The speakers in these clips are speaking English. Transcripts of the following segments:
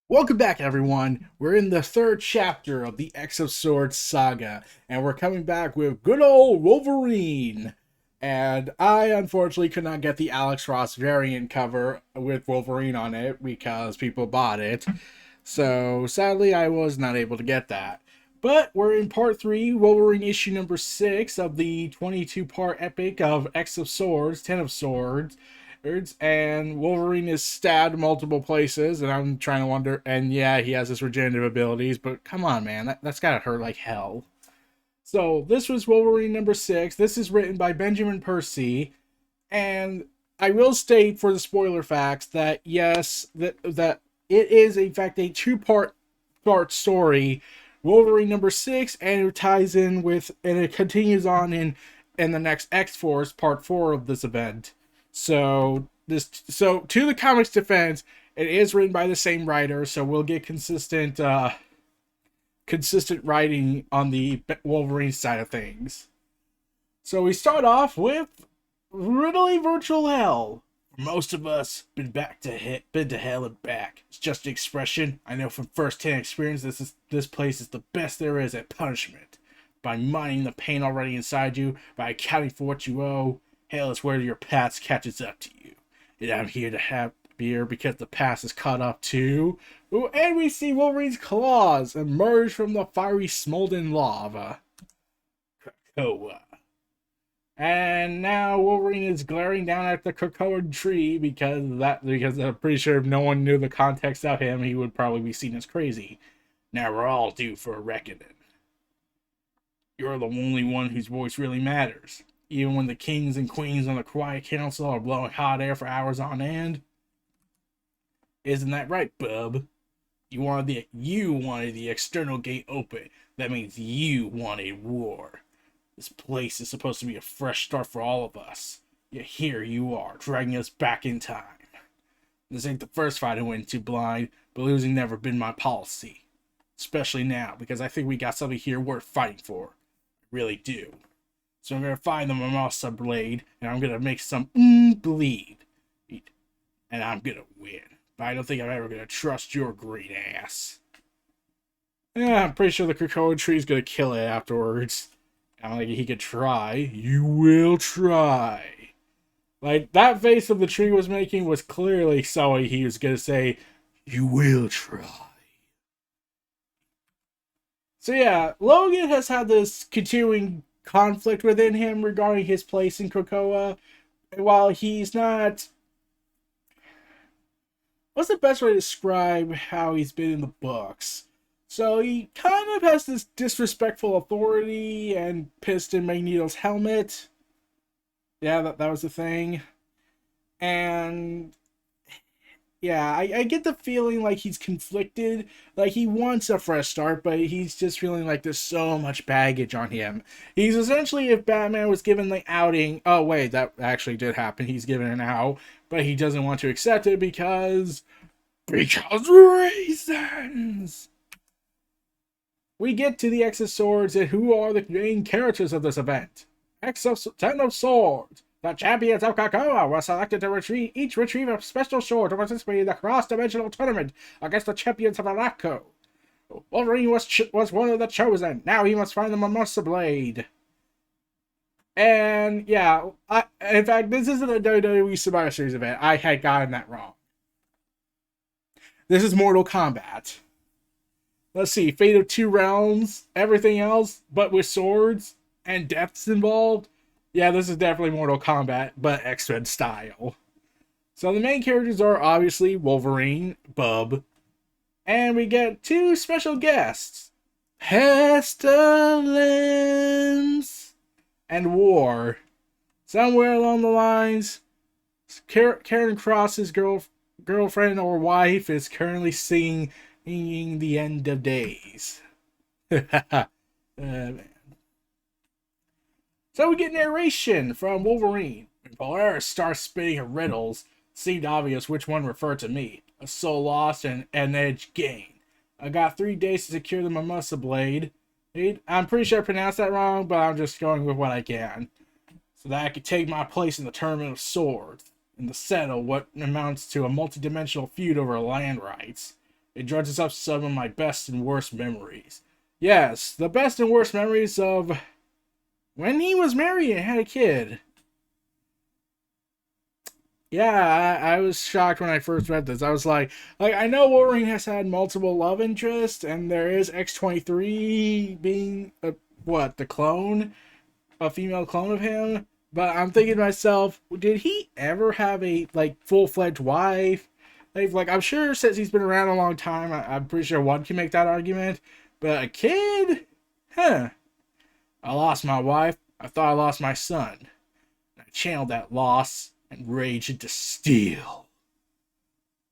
Welcome back, everyone. We're in the third chapter of the X of Swords saga, and we're coming back with good old Wolverine. And I unfortunately could not get the Alex Ross variant cover with Wolverine on it because people bought it. So sadly, I was not able to get that. But we're in part 3, Wolverine issue number 6 of the 22-part epic of X of Swords, 10 of Swords, and Wolverine is stabbed multiple places, and I'm trying to wonder. And yeah, he has his regenerative abilities, but come on, man, that's gotta hurt like hell. So this was Wolverine number 6. This is written by Benjamin Percy, and I will state for the spoiler facts that yes, that it is in fact a two-part story, Wolverine number 6, and it ties in with, and it continues on in the next X Force part 4 of this event. So to the comics defense, it is written by the same writer, so we'll get consistent writing on the Wolverine side of things. So we start off with Riddly Virtual Hell. Most of us been been to hell and back. It's just an expression. I know from first-hand experience this place is the best there is at punishment. By mining the pain already inside you, by accounting for what you owe, hell is where your past catches up to you. And I'm here to have beer because the past is caught up too. Ooh, and we see Wolverine's claws emerge from the fiery smoldering lava. Krakoa. And now Wolverine is glaring down at the Krakoa tree because I'm pretty sure if no one knew the context of him, he would probably be seen as crazy. Now we're all due for a reckoning. You're the only one whose voice really matters. Even when the kings and queens on the Quiet Council are blowing hot air for hours on end. Isn't that right, bub? You wanted the external gate open. That means you wanted war. This place is supposed to be a fresh start for all of us. Yet here you are, dragging us back in time. This ain't the first fight I went into blind, but losing never been my policy. Especially now, because I think we got something here worth fighting for. I really do. So I'm gonna find the Mimosa blade, and I'm gonna make some bleed. And I'm gonna win. But I don't think I'm ever gonna trust your green ass. Yeah, I'm pretty sure the Krakoa tree's gonna kill it afterwards. I don't think he could try. You will try. Like, that face of the tree was making was clearly so he was gonna say, you will try. So yeah, Logan has had this continuing conflict within him regarding his place in Krakoa. While he's not... What's the best way to describe how he's been in the books? So he kind of has this disrespectful authority and pissed in Magneto's helmet. Yeah, that was the thing. And yeah, I get the feeling like he's conflicted. Like he wants a fresh start, but he's just feeling like there's so much baggage on him. He's essentially, if Batman was given the outing, oh wait, that actually did happen. He's given an out, but he doesn't want to accept it because reasons. We get to the X of Swords and who are the main characters of this event. Ten of Swords. The champions of Krakoa were selected to retrieve a special sword to participate in the cross-dimensional tournament against the champions of Alaco. Wolverine was one of the chosen. Now he must find the Mimosa Blade. And yeah, in fact, this isn't a WWE Survivor Series event. I had gotten that wrong. This is Mortal Kombat. Let's see, Fate of Two Realms, everything else, but with swords and deaths involved. Yeah, this is definitely Mortal Kombat, but X-Men style. So the main characters are obviously Wolverine, Bub, and we get two special guests, Pestilence and War. Somewhere along the lines, Karen Cross's girlfriend or wife is currently singing The End of Days. Man. So we get narration from Wolverine. When Polaris starts spitting her riddles, it seemed obvious which one referred to me. A soul lost and an edge gained. I got 3 days to secure the Mimosa Blade. I'm pretty sure I pronounced that wrong, but I'm just going with what I can. So that I could take my place in the Tournament of Swords and to settle what amounts to a multi-dimensional feud over land rights. It dredges up some of my best and worst memories. Yes, the best and worst memories of when he was married and had a kid. Yeah, I was shocked when I first read this. I was like I know Wolverine has had multiple love interests, and there is X-23 being the clone, a female clone of him. But I'm thinking to myself, did he ever have a full-fledged wife? I'm sure since he's been around a long time, I'm pretty sure one can make that argument. But a kid, huh? I lost my wife. I thought I lost my son. I channeled that loss and rage into steel.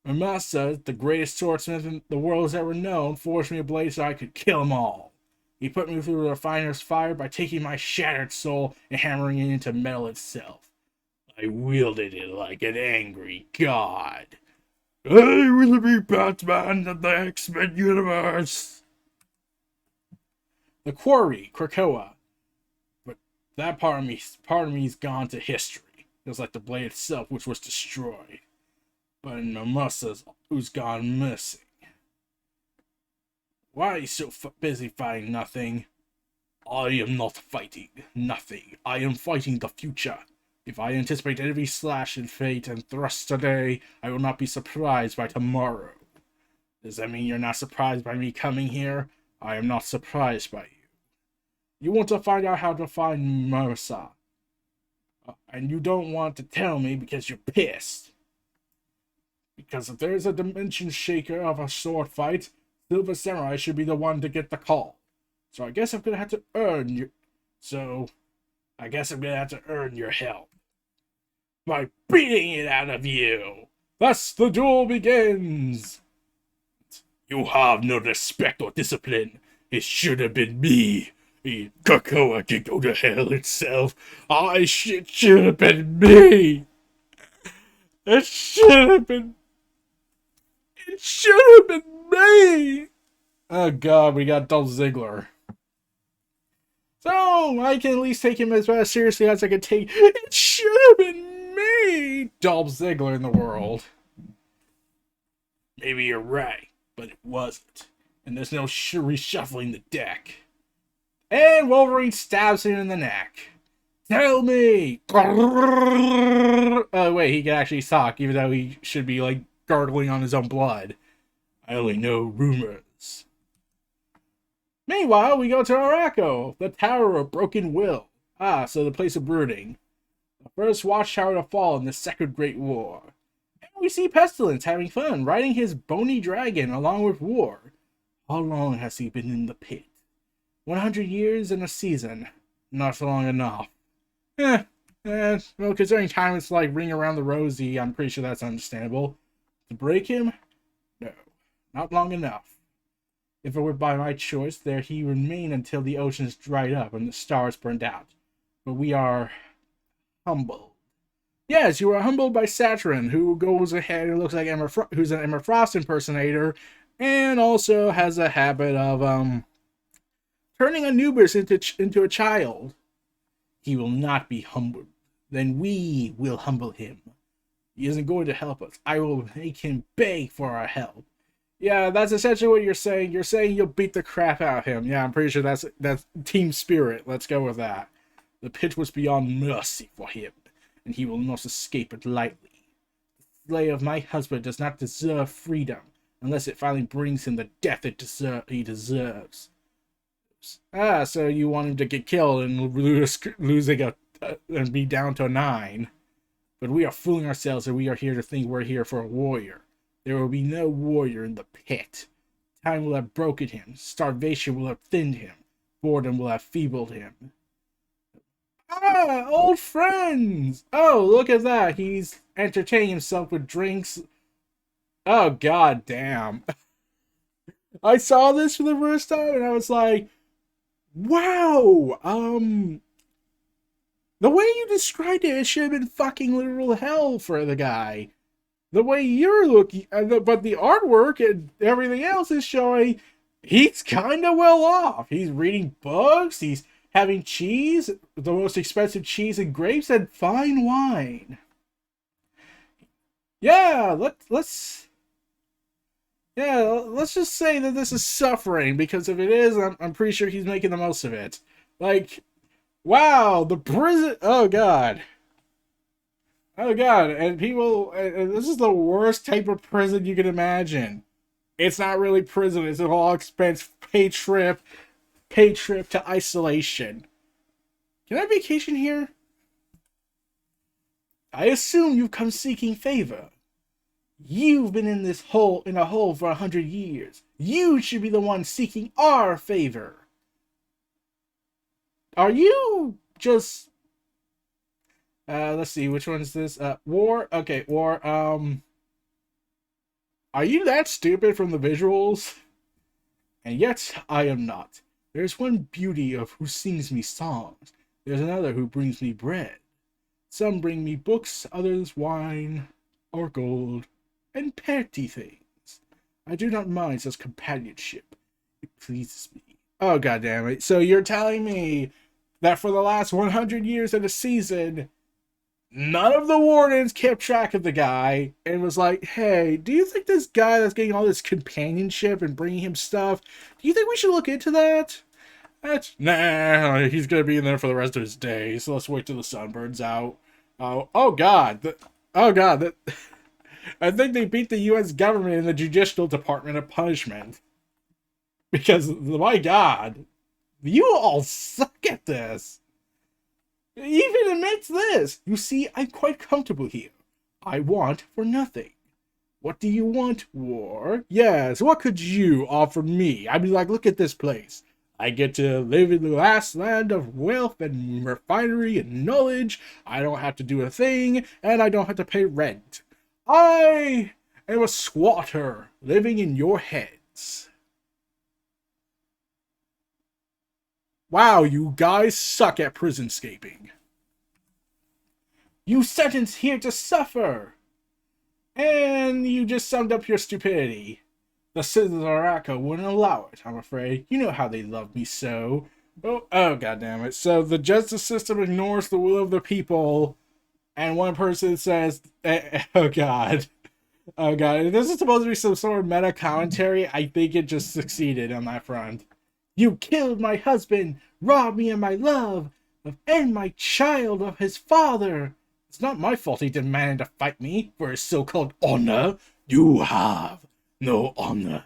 My master, the greatest swordsmith the world has ever known, forged me a blade so I could kill them all. He put me through the refiner's fire by taking my shattered soul and hammering it into metal itself. I wielded it like an angry god. I will be Batman of the X-Men universe. The quarry, Krakoa. But that part of me's gone to history. It was like the blade itself, which was destroyed. But Mimosa's who's gone missing. Why are you so busy fighting nothing? I am not fighting nothing. I am fighting the future. If I anticipate every slash in fate and thrust today, I will not be surprised by tomorrow. Does that mean you're not surprised by me coming here? I am not surprised by you. You want to find out how to find Mimosa. And you don't want to tell me because you're pissed. Because if there's a dimension shaker of a sword fight, Silver Samurai should be the one to get the call. So I guess I'm gonna have to earn your... help. By beating it out of you! Thus the duel begins! You have no respect or discipline. It should have been me. Krakoa can go to hell itself. Should have been me. It should have been me. Oh god, we got Dolph Ziggler. So I can at least take him as seriously as I can take. It should have been me, Dolph Ziggler in the world. Maybe you're right, but it wasn't. And there's no reshuffling the deck. And Wolverine stabs him in the neck. Tell me! Oh, wait, he can actually talk, even though he should be, gargling on his own blood. I only know rumors. Meanwhile, we go to Araco, the Tower of Broken Will. So the place of brooding. The first watchtower to fall in the Second Great War. And we see Pestilence having fun, riding his bony dragon along with War. How long has he been in the pit? 100 years and a season. Not long enough. Well, considering time it's like Ring Around the Rosie, I'm pretty sure that's understandable. To break him? No. Not long enough. If it were by my choice, there he would remain until the oceans dried up and the stars burned out. But we are... humbled. Yes, you are humbled by Saturn, who goes ahead and looks like who's an Emma Frost impersonator, and also has a habit of, turning Anubis into a child. He will not be humbled. Then we will humble him. He isn't going to help us. I will make him beg for our help. Yeah, that's essentially what you're saying. You're saying you'll beat the crap out of him. Yeah, I'm pretty sure that's team spirit. Let's go with that. The pit was beyond mercy for him, and he will not escape it lightly. The slay of my husband does not deserve freedom, unless it finally brings him the death he deserves. So you want him to get killed and losing and be down to a 9. But we are fooling ourselves and we are here to think we're here for a warrior. There will be no warrior in the pit. Time will have broken him. Starvation will have thinned him. Boredom will have feebled him. Old friends! Oh, look at that. He's entertaining himself with drinks. Oh, god damn. I saw this for the first time and I was like, wow, the way you described it should have been fucking literal hell for the guy. The way you're looking, but the artwork and everything else is showing he's kind of well off. He's reading books, he's having cheese, the most expensive cheese and grapes, and fine wine. Yeah, let's Yeah, let's just say that this is suffering, because if it is, I'm pretty sure he's making the most of it. Like, wow, the prison. Oh god. Oh god, and people. And this is the worst type of prison you can imagine. It's not really prison. It's an all expense pay trip to isolation. Can I vacation here? I assume you've come seeking favor. You've been in a hole for 100 years. You should be the one seeking our favor. Are you just let's see, which one is this? War? Okay, War. Are you that stupid from the visuals? And yet I am not. There's one beauty of who sings me songs. There's another who brings me bread. Some bring me books, others wine, or gold, and petty things. I do not mind such companionship. It pleases me. Oh, god damn it. So you're telling me that for the last 100 years of the season, none of the wardens kept track of the guy and was like, hey, do you think this guy that's getting all this companionship and bringing him stuff, do you think we should look into that? Nah, he's gonna be in there for the rest of his days, so let's wait till the sun burns out. Oh god. Oh god. I think they beat the U.S. government in the Judicial Department of Punishment. Because, my god, you all suck at this. Even amidst this, you see, I'm quite comfortable here. I want for nothing. What do you want, War? Yes, what could you offer me? I'd be like, look at this place. I get to live in the vast land of wealth and refinery and knowledge. I don't have to do a thing, and I don't have to pay rent. I am a squatter living in your heads. Wow, you guys suck at prisonscaping. You sentenced here to suffer. And you just summed up your stupidity. The citizens of Araco wouldn't allow it, I'm afraid. You know how they love me so. Oh goddammit. So the justice system ignores the will of the people, and one person says, oh god. Oh god. If this is supposed to be some sort of meta commentary, I think it just succeeded on that front. You killed my husband, robbed me of my love, and my child of his father. It's not my fault he demanded to fight me for his so-called honor. You have no honor.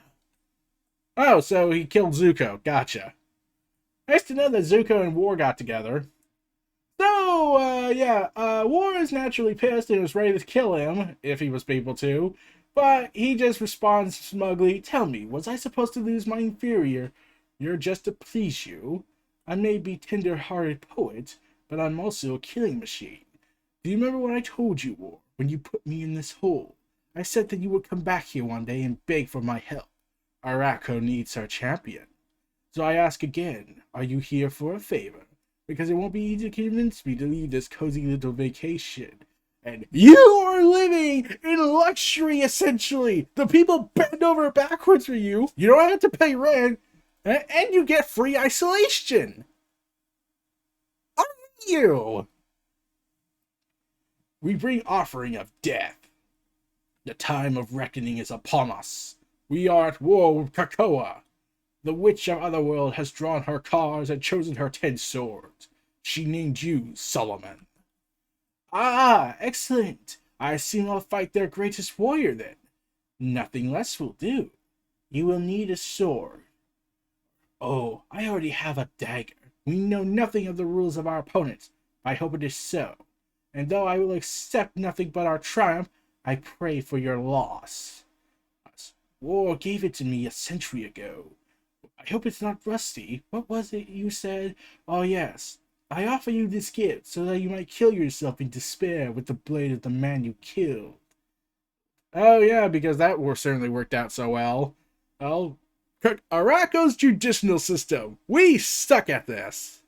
Oh, so he killed Zuko. Gotcha. Nice to know that Zuko and War got together. So, War is naturally pissed and was ready to kill him, if he was able to. But he just responds smugly, tell me, was I supposed to lose my inferior? You're just to please you. I may be tender-hearted poet, but I'm also a killing machine. Do you remember what I told you, War, when you put me in this hole? I said that you would come back here one day and beg for my help. Araco needs her champion. So I ask again, are you here for a favor? Because it won't be easy to convince me to leave this cozy little vacation. And you are living in luxury, essentially. The people bend over backwards for you. You don't have to pay rent. And you get free isolation. Are you? We bring offering of death. The time of reckoning is upon us. We are at war with Krakoa. The witch of Otherworld has drawn her cards and chosen her 10 swords. She named you Solomon. Ah, excellent. I assume I'll fight their greatest warrior then. Nothing less will do. You will need a sword. Oh, I already have a dagger. We know nothing of the rules of our opponents. I hope it is so. And though I will accept nothing but our triumph, I pray for your loss. War gave it to me a century ago. I hope it's not rusty. What was it you said? Oh yes. I offer you this gift so that you might kill yourself in despair with the blade of the man you killed. Oh yeah, because that war certainly worked out so well. Well, Araco's judicial system. We suck at this.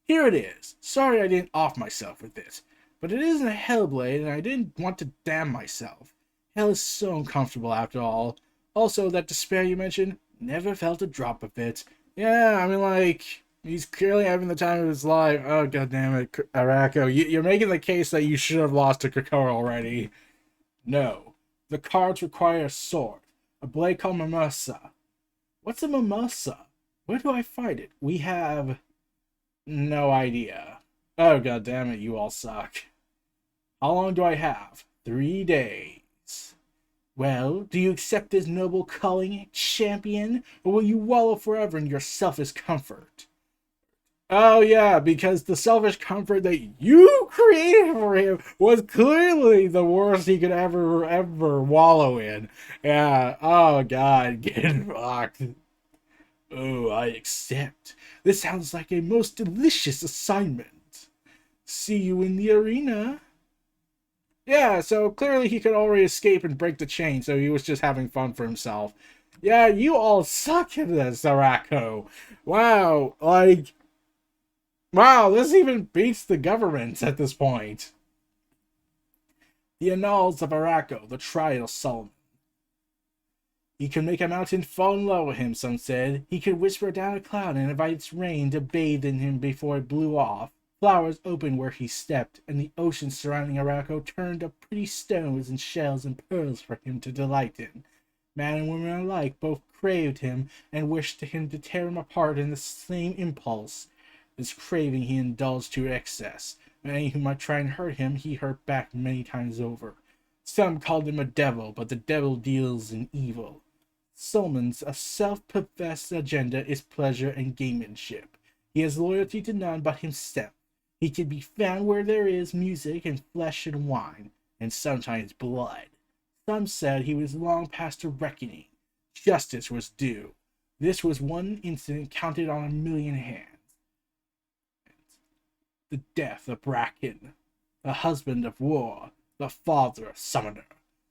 Here it is. Sorry I didn't off myself with this, but it isn't a Hellblade and I didn't want to damn myself. Hell is so uncomfortable after all. Also, that despair you mentioned, never felt a drop of it. Yeah, I mean, like, he's clearly having the time of his life. Oh, goddammit, Araco. You're making the case that you should have lost to Krakoa already. No. The cards require a sword. A blade called mimosa. What's a mimosa? Where do I find it? We have no idea. Oh, god damn it, you all suck. How long do I have? 3 days. Well, do you accept this noble calling, champion, or will you wallow forever in your selfish comfort? Oh yeah, because the selfish comfort that you created for him was clearly the worst he could ever wallow in. Yeah, oh god, get fucked. Oh, I accept. This sounds like a most delicious assignment. See you in the arena. Yeah, so clearly he could already escape and break the chain, so he was just having fun for himself. Yeah, you all suck at this, Arako. Wow, like, wow, this even beats the government at this point. The Annals of Arako, the Trial of Solomon. He could make a mountain fall in love with him, some said. He could whisper down a cloud and invite its rain to bathe in him before it blew off. Flowers opened where he stepped, and the ocean surrounding Arako turned up pretty stones and shells and pearls for him to delight in. Man and woman alike both craved him and wished him to tear him apart in the same impulse. This craving he indulged to excess. Many who might try and hurt him, he hurt back many times over. Some called him a devil, but the devil deals in evil. Solomon's self-professed agenda is pleasure and gamemanship. He has loyalty to none but himself. He can be found where there is music and flesh and wine, and sometimes blood. Some said he was long past a reckoning. Justice was due. This was one incident counted on a million hands. The death of Bracken, the husband of War, the father of Summoner.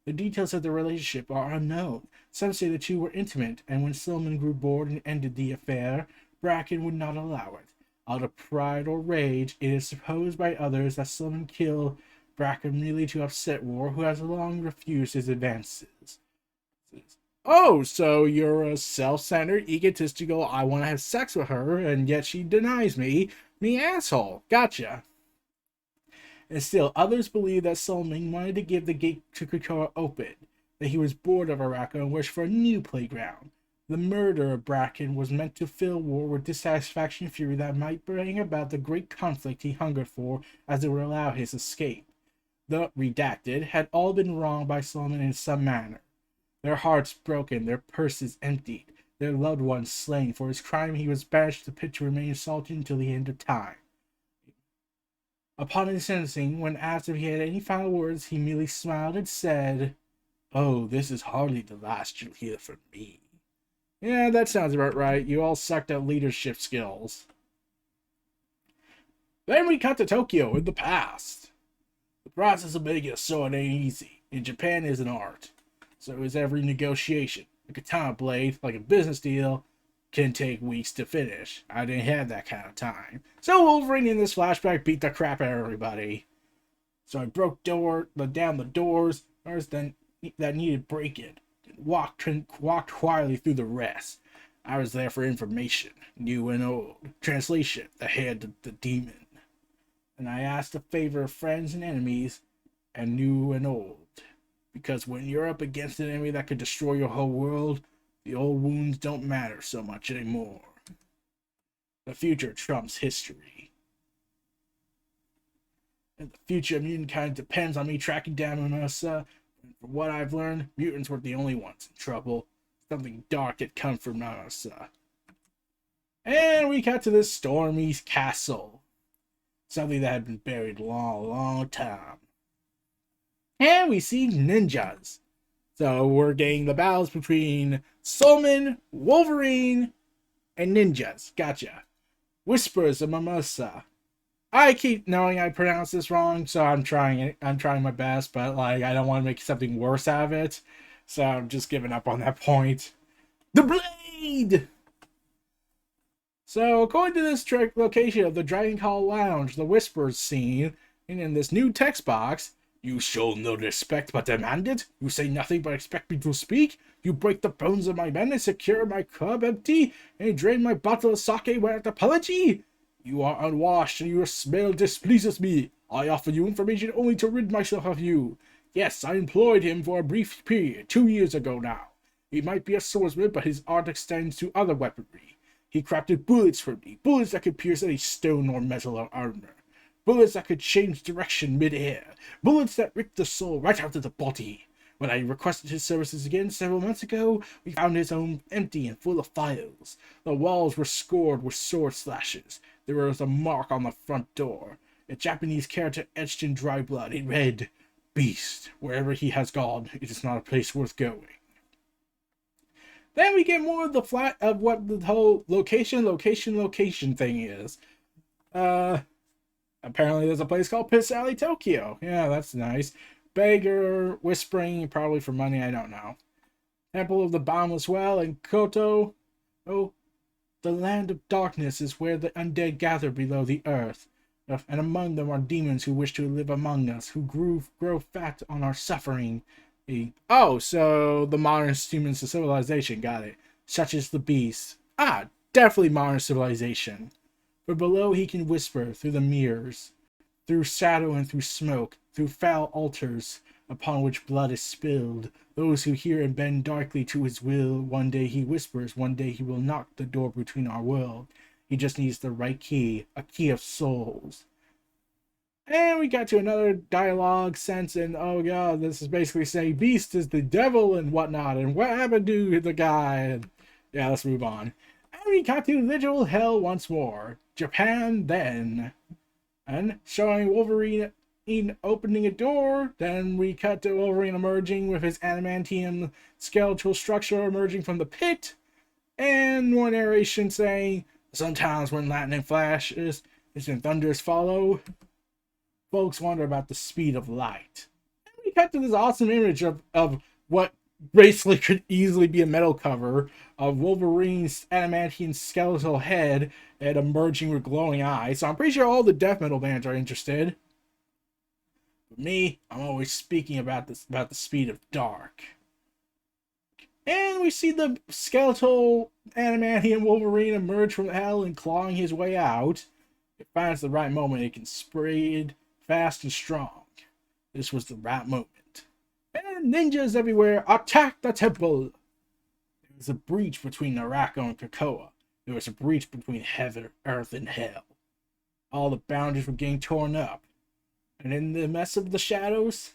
The details of the relationship are unknown. Some say the two were intimate, and when Solomon grew bored and ended the affair, Bracken would not allow it. Out of pride or rage, it is supposed by others that Solomon killed Bracken merely to upset War, who has long refused his advances. Oh, so you're a self-centered, egotistical, I want to have sex with her, and yet she denies me. Me asshole. Gotcha. And still, others believe that Solomon wanted to give the gate to Krakoa open, that he was bored of Arako and wished for a new playground. The murder of Bracken was meant to fill War with dissatisfaction and fury that might bring about the great conflict he hungered for, as it would allow his escape. The redacted had all been wronged by Solomon in some manner. Their hearts broken, their purses emptied, their loved ones slain. For his crime he was banished to the pit to remain salty until the end of time. Upon his sentencing, when asked if he had any final words, he merely smiled and said, "Oh, this is hardly the last you'll hear from me." Yeah, that sounds about right. You all sucked at leadership skills. Then we cut to Tokyo in the past. The process of making a sword ain't easy. In Japan is an art. So is every negotiation. A katana blade, like a business deal, can take weeks to finish. I didn't have that kind of time. So Wolverine in this flashback beat the crap out of everybody. So I broke down the doors that needed breaking. Walked quietly through the rest. I was there for information, new and old. Translation, the head of the demon. And I asked a favor of friends and enemies, and new and old. Because when you're up against an enemy that could destroy your whole world, the old wounds don't matter so much anymore. The future trumps history. And the future of mutant depends on me tracking down Mimosa. And from what I've learned, mutants were the only ones in trouble. Something dark had come from Mimosa. And we got to this stormy castle. Something that had been buried a long time. And we see ninjas. So we're getting the battles between Solomon, Wolverine, and ninjas. Gotcha. Whispers of Mimosa. I keep knowing I pronounce this wrong, so I'm trying it. I'm trying my best, but like I don't want to make something worse out of it. So I'm just giving up on that point. The Blade! So according to this location of the Dragon Call Lounge, the Whispers scene, and in this new text box, "You show no respect but demand it. You say nothing but expect me to speak. You break the bones of my men and secure my club empty, and drain my bottle of sake without apology. You are unwashed, and your smell displeases me. I offer you information only to rid myself of you. Yes, I employed him for a brief period, 2 years ago now. He might be a swordsman, but his art extends to other weaponry. He crafted bullets for me, bullets that could pierce any stone or metal or armor. Bullets that could change direction mid-air. Bullets that ripped the soul right out of the body. When I requested his services again several months ago, we found his home empty and full of files. The walls were scored with sword slashes. There was a mark on the front door. A Japanese character etched in dry blood. It read, "Beast, wherever he has gone, it is not a place worth going." Then we get more of the flat of what the whole location thing is. Apparently there's a place called Piss Alley, Tokyo. Yeah, that's nice. Beggar, whispering, probably for money, I don't know. Temple of the Boundless Well in Koto. Oh, the land of darkness is where the undead gather below the earth. And among them are demons who wish to live among us, who grow fat on our suffering. Oh, so the modern humans of civilization, got it. Such as the beast. Ah, definitely modern civilization. For below he can whisper through the mirrors, through shadow and through smoke, through foul altars upon which blood is spilled. Those who hear and bend darkly to his will, one day he whispers, one day he will knock the door between our world. He just needs the right key, a key of souls. And we got to another dialogue sense, and oh god, this is basically saying Beast is the devil and whatnot, and what happened to the guy? And yeah, let's move on. And we got to literal hell once more. Japan then. And showing Wolverine opening a door, then we cut to Wolverine emerging with his adamantium skeletal structure emerging from the pit, and more narration saying, "Sometimes when lightning flashes and thunders follow, folks wonder about the speed of light." And we cut to this awesome image of what basically could easily be a metal cover of Wolverine's adamantium skeletal head and emerging with glowing eyes. So I'm pretty sure all the death metal bands are interested. But me, I'm always speaking about the speed of dark. And we see the skeletal adamantium Wolverine emerge from hell and clawing his way out. It finds the right moment. It can spread fast and strong. This was the right moment. And ninjas everywhere attack the temple. There was a breach between Narako and Krakoa. There was a breach between heaven, earth, and hell. All the boundaries were getting torn up. And in the mess of the shadows,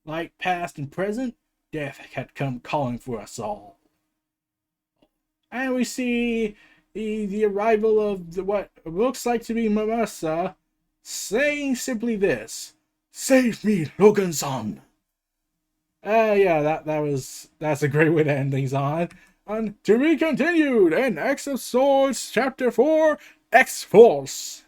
light past and present, death had come calling for us all. And we see the arrival of what looks like to be Mamasa, saying simply this: "Save me, Logan-san." Yeah, that's a great way to end things on. And to be continued in X of Swords Chapter 4, X-Force.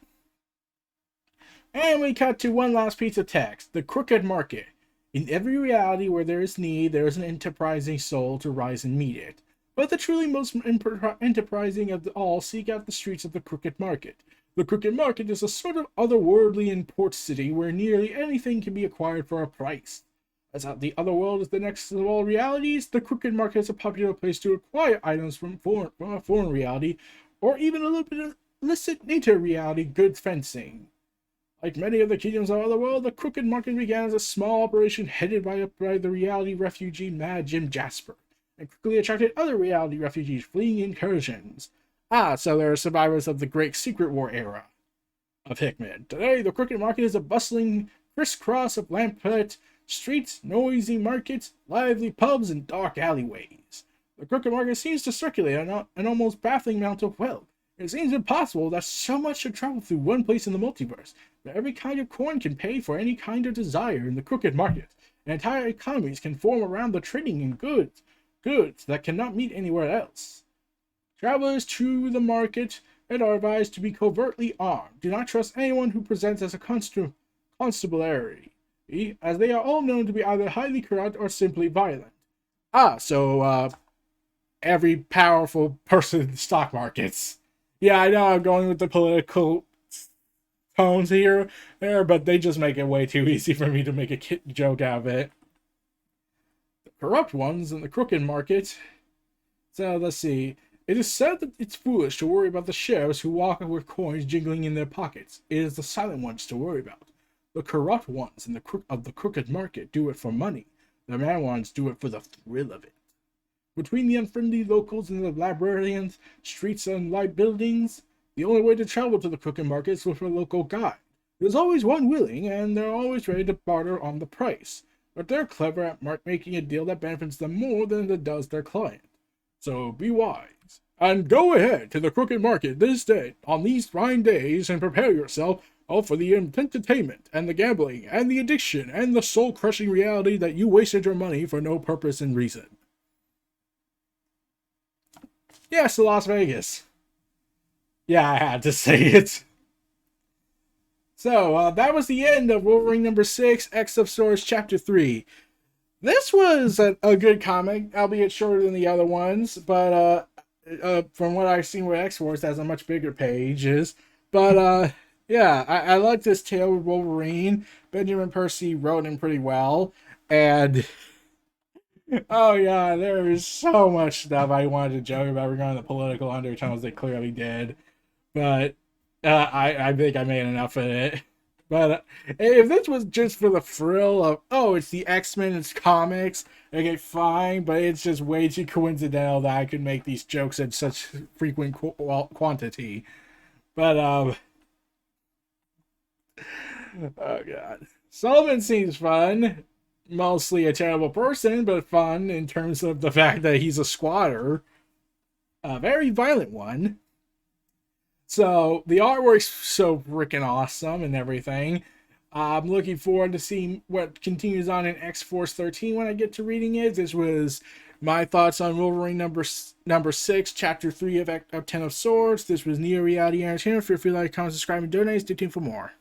And we cut to one last piece of text: the crooked market. In every reality where there is need, there is an enterprising soul to rise and meet it. But the truly most enterprising of all seek out the streets of the crooked market. The crooked market is a sort of otherworldly import city where nearly anything can be acquired for a price. As the other world is the next of all realities, the crooked market is a popular place to acquire items from a foreign reality, or even a little bit of illicit native reality goods fencing. Like many of the kingdoms of the world, the crooked market began as a small operation headed by the reality refugee Mad Jim Jasper, and quickly attracted other reality refugees fleeing incursions. So there are survivors of the Great Secret War era of Hickman. Today, the crooked market is a bustling crisscross of lamplit streets, noisy markets, lively pubs, and dark alleyways. The crooked market seems to circulate an almost baffling amount of wealth. It seems impossible that so much should travel through one place in the multiverse, that every kind of coin can pay for any kind of desire in the crooked market, and entire economies can form around the trading in goods that cannot meet anywhere else. Travelers to the market and are advised to be covertly armed. Do not trust anyone who presents as a constabulary, as they are all known to be either highly corrupt or simply violent. So every powerful person in the stock markets. Yeah, I know I'm going with the political tones here, but they just make it way too easy for me to make a joke out of it. The corrupt ones in the crooked market. So let's see. It is said that it's foolish to worry about the sheriffs who walk with coins jingling in their pockets. It is the silent ones to worry about. The corrupt ones of the crooked market do it for money. The mad ones do it for the thrill of it. Between the unfriendly locals and the librarians, streets and light buildings, the only way to travel to the Crooked Market is with a local guide. There's always one willing, and they're always ready to barter on the price. But they're clever at making a deal that benefits them more than it does their client. So be wise. And go ahead to the Crooked Market this day, on these fine days, and prepare yourself all for the entertainment, and the gambling, and the addiction, and the soul-crushing reality that you wasted your money for no purpose and reason. Yes, to Las Vegas. Yeah, I had to say it. So, that was the end of Wolverine number 6, X of Swords, Chapter 3. This was a good comic, albeit shorter than the other ones, but from what I've seen with X-Force, has a much bigger pages. But yeah, I like this tale with Wolverine. Benjamin Percy wrote him pretty well, and oh yeah, there is so much stuff I wanted to joke about regarding the political undertones they clearly did, but I think I made enough of it. But if this was just for the thrill of, oh, it's the X-Men, it's comics, okay, fine, but it's just way too coincidental that I could make these jokes in such frequent quantity. But, oh god. Sullivan seems fun. Mostly a terrible person, but fun in terms of the fact that he's a squatter. A very violent one. So the artwork's so freaking awesome and everything. I'm looking forward to seeing what continues on in X-Force 13 when I get to reading it. This was my thoughts on Wolverine number 6, Chapter 3 of 10 of Swords. This was Neo Reality Entertainment. Feel free to like, comment, subscribe, and donate. Stay tuned for more.